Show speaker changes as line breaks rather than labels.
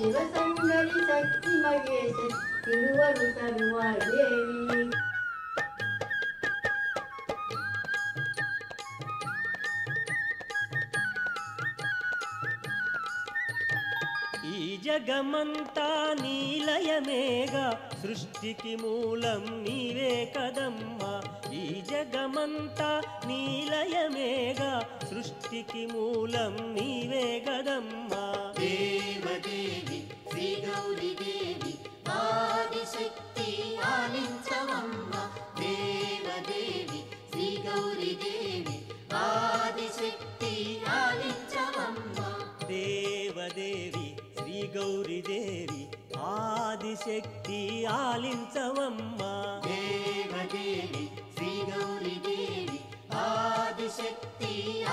ಶಿವಸುಂದರಿ ಶಕ್ತಿ ಮಹೇಶ ತಿರುವರು ತರುವ ದೇವಿ.
ఈ జగమంతా నీలయమేగా సృష్టికి మూలం నీవే కదమ్మా. ఈ జగమంతా నీలయమేగా సృష్టికి మూలం నీవే కదమ్మా.
దేవదేవి శ్రీ గౌరీ దేవి ఆదిశక్తి ఆలించవమ్మ. దేవదేవి శ్రీ గౌరీ దేవి ఆదిశక్తి ఆలించవమ్మ.
దేవదేవి శ్రీ గౌరీ దేవి ఆదిశక్తి ఆలించవమ్మ.